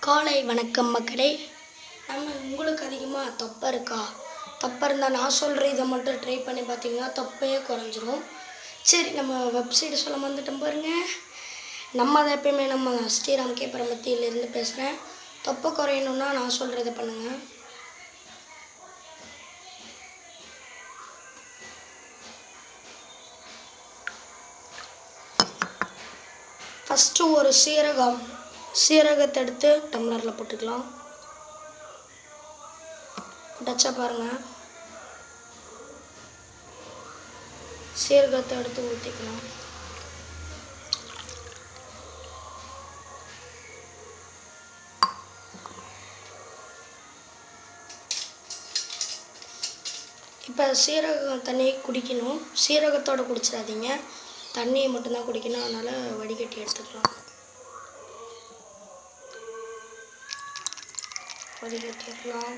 காலை வணக்கம் மக்களே. உங்களுக்கு அதிகமாக தொப்பை இருக்கா? தொப்பை இருந்தால் நான் சொல்கிற இதை மட்டும் ட்ரை பண்ணி பார்த்தீங்கன்னா தொப்பையே குறைஞ்சிரும். சரி, நம்ம வெப்சைட் சொல்ல வந்துட்டோம் பாருங்கள். நம்ம அதை எப்பயுமே நம்ம ஸ்ரீராம் கே பரமத்தியிலேருந்து பேசுகிறேன். தொப்பை குறையணுன்னா நான் சொல்கிறத பண்ணுங்கள். ஃபஸ்ட்டு ஒரு சீரகத்தை எடுத்து டம்ளரில் போட்டுக்கலாம். போட்டாச்சா பாருங்கள். சீரகத்தை எடுத்து ஊற்றிக்கலாம். இப்போ சீரகம் தண்ணியை குடிக்கணும். சீரகத்தோடு குடிச்சிடாதீங்க, தண்ணியை மட்டும்தான் குடிக்கணும். அதனால் வடிகட்டி எடுத்துக்கலாம். வடிகட்டிடலாம்.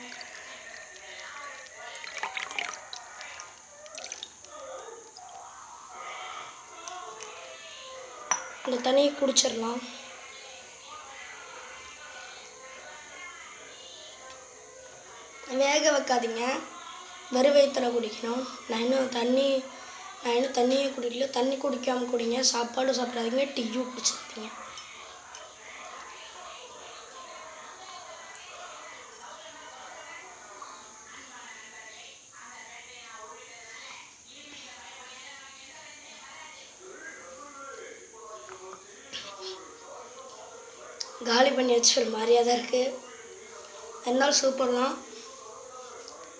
இந்த தண்ணியை குடிச்சிடலாம். வேக வைக்காதீங்க, வெறும் வயிற்றில் குடிக்கணும். நான் இன்னும் தண்ணியே குடிக்கல. தண்ணி குடிக்காமல் குடிங்க. சாப்பாடு சாப்பிடாதீங்க, டீயும் குடிச்சிருக்கீங்க. காலி பண்ணி வச்சு ஒரு மாதிரியாக தான் இருக்குது. இருந்தாலும் சூப்பர் தான்.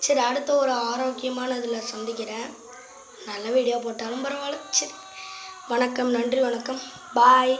சரி, அடுத்த ஒரு ஆரோக்கியமான இதில் சந்திக்கிறேன். நல்ல வீடியோ போட்டாலும் பரவாயில்ல. சரி, வணக்கம், நன்றி, வணக்கம், பாய்.